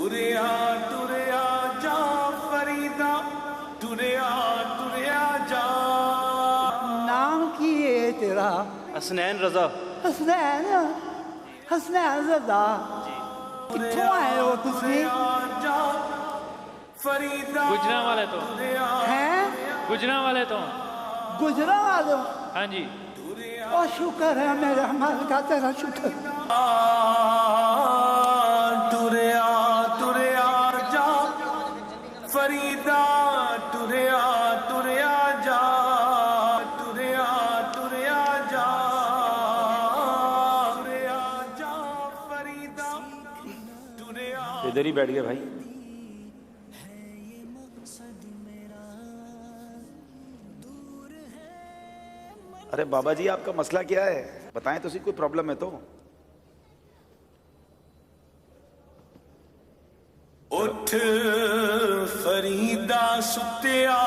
टुरिया टुरिया जा फरीदा, टुरिया टुरिया जा। नाम की है तेरा? हसनैन रजा। हसनैन, हसनैन रजा। कित्थों आए हो तुसी? गुजरा वाले तो हैं? गुजरा वाले तो गुजरा वाले हो? हाँ जी। और शुक्र है मेरे हमारे का, तेरा शुक्र। टुरिया टुरिया जा फरीदा, टुरिया टुरिया जा, टुरिया टुरिया जा, टुरिया जा फरीदा, टुरिया। इधर ही बैठ गए भाई। अरे बाबा जी आपका मसला क्या है, बताएं तो सही, कोई प्रॉब्लम है तो? उठ फरीदा सुतिया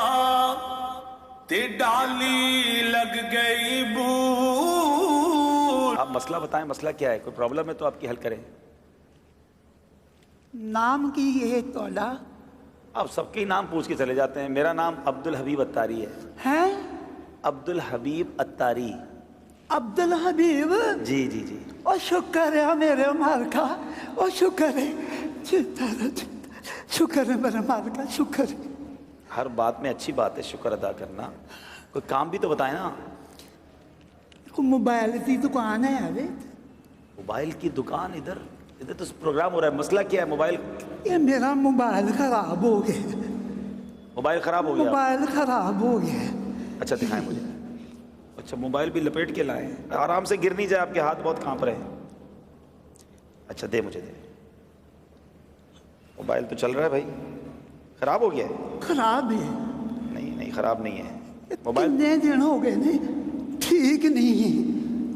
ते डाली लग गई बूट। आप मसला बताएं, मसला क्या है, कोई प्रॉब्लम है तो आपकी हल करें। नाम की है तोड़ा? आप सबके नाम पूछ के चले जाते हैं। मेरा नाम अब्दुल हबीब अत्तारी है। हैं? अब्दुल हबीब अत्तारी। अब्दुल हबीब? जी जी जी। और शुक्र है मेरे माल का, और शुक्र है, शुक्र है मेरे माल का, शुक्र है। हर बात में अच्छी बात है शुक्र अदा करना, कोई काम भी तो बताए ना। मोबाइल की दुकान है अभी? मोबाइल की दुकान? इधर इधर तो प्रोग्राम हो रहा है। मसला क्या है? मोबाइल? ये मेरा मोबाइल खराब हो गया। मोबाइल खराब हो गया? मोबाइल खराब हो गया। अच्छा दिखाएं मुझे। अच्छा मोबाइल भी लपेट के लाए, आराम से गिर नहीं जाए, आपके हाथ बहुत कांप रहे हैं। अच्छा दे मुझे, दे। मोबाइल तो चल रहा है भाई, खराब हो गया है? खराब है? नहीं नहीं खराब नहीं है मोबाइल। कितने दिन हो गए ने, ठीक नहीं है,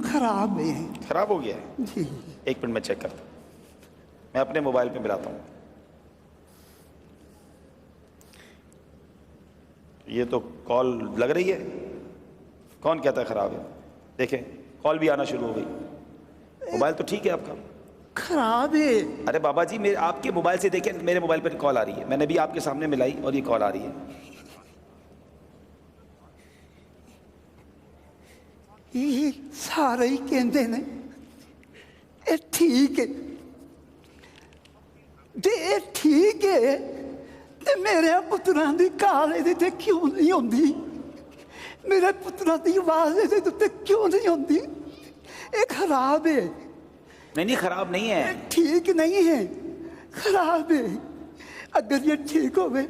खराब है। खराब हो गया है? जी। एक मिनट में चेक करता हूँ, मैं अपने मोबाइल पे मिलाता हूँ। ये तो कॉल लग रही है, कौन कहता है खराब है? देखें कॉल भी आना शुरू हो गई। मोबाइल तो ठीक है आपका? खराब है। अरे बाबा जी मेरे आपके मोबाइल से देखें, मेरे मोबाइल पर कॉल आ रही है, मैंने भी आपके सामने मिलाई और ये कॉल आ रही है। ये सारे ही कहते ने ये ठीक है, ये ठीक है, ते मेरे पुत्रा की काल ये क्यों नहीं आती? मेरे पुत्रा की आवाज ये क्यों नहीं आती? ये खराब है। नहीं नहीं खराब नहीं है। ठीक नहीं है, खराब है। अगर ये ठीक होवे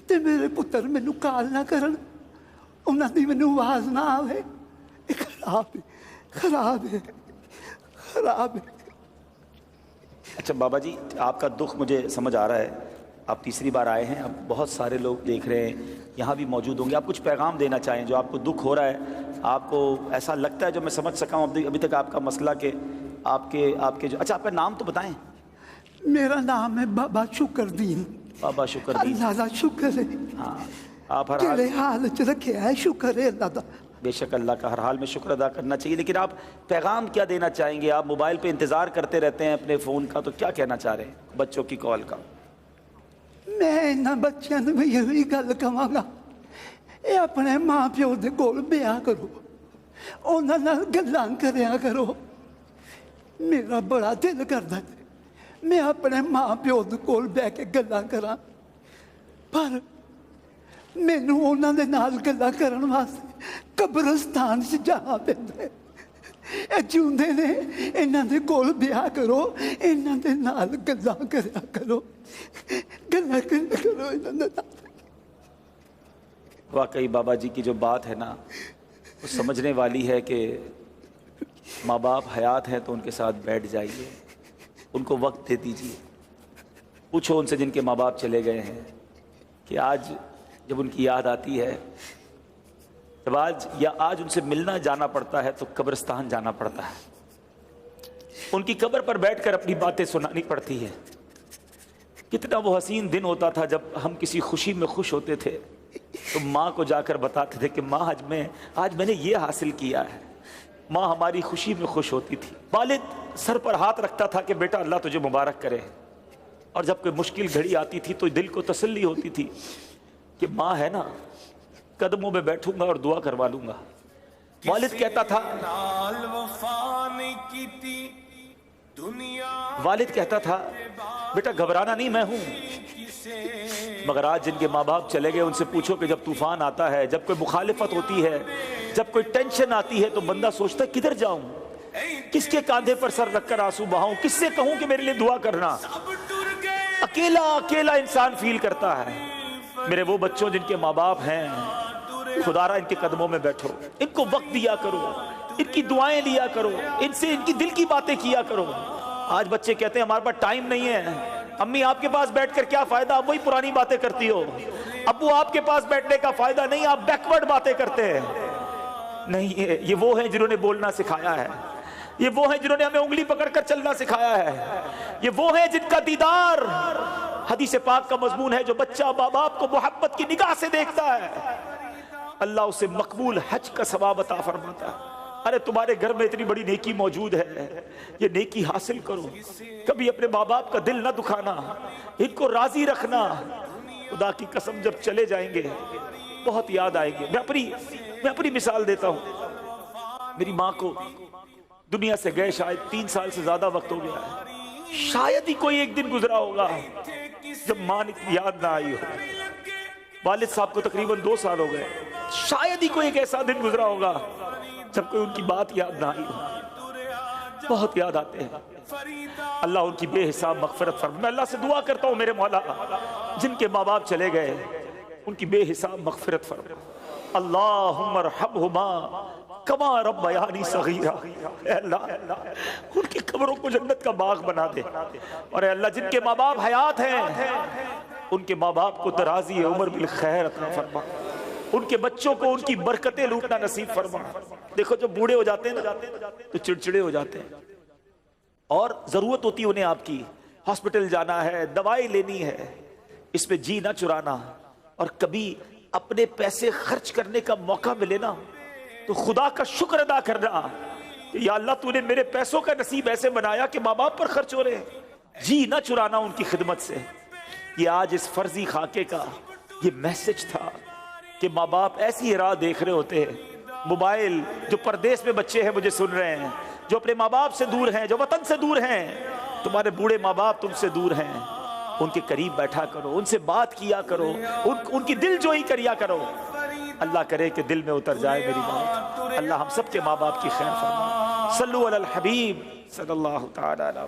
ते मेरे पुत्र मैनू काल ना करन, उन्हां दी मैनू आवाज ना आवे। ये खराब है, खराब है, खराब है। अच्छा बाबा जी आपका दुख मुझे समझ आ रहा है, आप तीसरी बार आए हैं, अब बहुत सारे लोग देख रहे हैं, यहाँ भी मौजूद होंगे। आप कुछ पैगाम देना चाहें जो आपको दुख हो रहा है, आपको ऐसा लगता है जो मैं समझ सका हूँ अभी तक आपका मसला के आपके जो। अच्छा आपका नाम तो बताएं। मेरा नाम है बाबा शुक्रदीन। बाबा शुक्रदीन। अल्लाह दा शुक्र है। हाँ आप हर किहड़े हाल च रखे है, शुक्र है अल्लाह दा। बेशक अल्लाह का हर हाल में शुक्र अदा करना चाहिए, लेकिन आप पैगाम क्या देना चाहेंगे? आप मोबाइल पे इंतज़ार करते रहते हैं अपने फ़ोन का, तो क्या कहना चाह रहे हैं बच्चों की कॉल का? मैं इन्हां बच्चों नूं भी यही गल कहांगा, ये अपने माँ प्यो दे कोल ब्याह करो, उन्हां नाल गल्लां करिया करो। मेरा बड़ा दिल करदा है मैं अपने माँ प्यो दे कोल बैठ के गल्लां करां, पर मैनू उन्हां दे नाल गल्लां करन वास्ते कब्रिस्तान च जाना पैंदा है। ਇਹ ਜਿਉਂਦੇ ਨੇ, ਇਹਨਾਂ ਦੇ ਕੋਲ ਵਿਆਹ ਕਰੋ, ਇਹਨਾਂ ਦੇ ਨਾਲ ਗੱਲਾਂ ਕਰਿਆ ਕਰੋ, ਗੱਲਾਂ ਕਰਿਆ ਕਰੋ ਇਹਨਾਂ ਦੇ ਨਾਲ। वाकई बाबा जी की जो बात है ना वो समझने वाली है कि माँ बाप हयात हैं तो उनके साथ बैठ जाइए, उनको वक्त दे दीजिए। पूछो उनसे जिनके माँ बाप चले गए हैं कि आज जब उनकी याद आती है, जब आज उनसे मिलना जाना पड़ता है तो कब्रिस्तान जाना पड़ता है, उनकी कब्र पर बैठकर अपनी बातें सुनानी पड़ती है। कितना वो हसीन दिन होता था जब हम किसी खुशी में खुश होते थे तो माँ को जाकर बताते थे कि माँ आज मैंने ये हासिल किया है। माँ हमारी खुशी में खुश होती थी। वालिद सर पर हाथ रखता था कि बेटा अल्लाह तुझे मुबारक करे। اور جب کوئی مشکل گھڑی آتی تھی تو دل کو تسلی ہوتی تھی کہ ماں ہے نا، قدموں میں بیٹھوں گا اور دعا کروا لوں گا۔ والد کہتا تھا، نال وفا نہیں کیتی دنیا والد کہتا تھا بیٹا گھبرانا نہیں، میں ہوں۔ مگر آج جن کے ماں باپ چلے گئے ان سے پوچھو کہ جب طوفان آتا ہے، جب کوئی مخالفت ہوتی ہے، جب کوئی ٹینشن آتی ہے تو بندہ سوچتا ہے کدھر جاؤں، کس کے کاندھے پر سر رکھ کر آنسو بہاؤں، کس سے کہوں کہ میرے لیے دعا کرنا۔ سب ٹر گئے اکیلا اکیلا انسان فیل کرتا ہے۔ میرے وہ بچوں جن کے ماں باپ ہیں، خدا را ان کے قدموں میں بیٹھو، ان کو وقت دیا کرو، ان کی دعائیں لیا کرو، ان سے ان کی دل کی باتیں کیا کرو۔ آج بچے کہتے ہیں ہمارے پاس ٹائم نہیں ہے، امی آپ کے پاس بیٹھ کر کیا فائدہ، آپ وہی پرانی باتیں کرتی ہو، ابو آپ کے پاس بیٹھنے کا فائدہ نہیں، آپ بیکورڈ باتیں کرتے ہیں۔ نہیں، یہ وہ ہیں جنہوں نے بولنا سکھایا ہے، یہ وہ ہیں جنہوں نے ہمیں انگلی پکڑ کر چلنا سکھایا ہے، یہ وہ ہیں جن کا دیدار حدیث پاک کا مضمون ہے۔ جو بچہ ماں باپ کو محبت کی نگاہ سے دیکھتا ہے، اللہ اسے مقبول حج کا ثواب عطا فرماتا ہے۔ ارے تمہارے گھر میں اتنی بڑی نیکی موجود ہے، یہ نیکی حاصل کرو، کبھی اپنے ماں باپ کا دل نہ دکھانا، ان کو راضی رکھنا۔ خدا کی قسم جب چلے جائیں گے بہت یاد آئیں گے۔ میں اپنی مثال دیتا ہوں، میری ماں کو دنیا سے گئے شاید 3 سال سے زیادہ وقت ہو گیا ہے، شاید ہی کوئی ایک دن گزرا ہوگا جب ماں کی یاد نہ آئی ہو۔ والد صاحب کو تقریباً 2 سال ہو گئے، شاید ہی کوئی ایک ایسا دن گزرا ہوگا جب کوئی ان کی بات یاد نہ آئی ہو۔ بہت یاد آتے ہیں۔ اللہ ان کی بے حساب مغفرت فرمائے۔ میں اللہ سے دعا کرتا ہوں میرے مولا جن کے ماں باپ چلے گئے ان کی بے حساب مغفرت فرمائے۔ اللہم ارحمہما کما ربیانی صغیرا۔ اے اللہ ان کی قبروں کو جنت کا باغ بنا دے، اور اے اللہ جن کے ماں باپ حیات ہیں ان کے ماں باپ کو درازی عمر بالخیر عطا فرما، ان کے بچوں کو ان کی برکتیں لوٹنا نصیب فرما۔ دیکھو جب بوڑھے ہو جاتے ہیں نا تو چڑچڑے ہو جاتے ہیں، اور ضرورت ہوتی ہے انہیں آپ کی، ہاسپٹل جانا ہے، دوائی لینی ہے، اس میں جی نہ چرانا، اور کبھی اپنے پیسے خرچ کرنے کا موقع ملے نا تو خدا کا شکر ادا کرنا کہ یا اللہ تو نے میرے پیسوں کا نصیب ایسے بنایا کہ ماں باپ پر خرچ ہو رہے ہیں، جی نہ چرانا ان کی خدمت سے۔ یہ آج اس فرضی خاکے کا یہ میسج تھا کہ ماں باپ ایسی راہ دیکھ رہے ہوتے ہیں۔ موبائل، جو پردیس میں بچے ہیں مجھے سن رہے ہیں، جو اپنے ماں باپ سے دور ہیں، جو وطن سے دور ہیں، تمہارے بوڑھے ماں باپ تم سے دور ہیں، ان کے قریب بیٹھا کرو، ان سے بات کیا کرو، ان کی دل جوئی کریا کرو۔ اللہ کرے کہ دل میں اتر جائے میری بات۔ اللہ ہم سب کے ماں باپ کی خیر فرمائے۔ صلو علی الحبیب صلی اللہ تعالی علیہ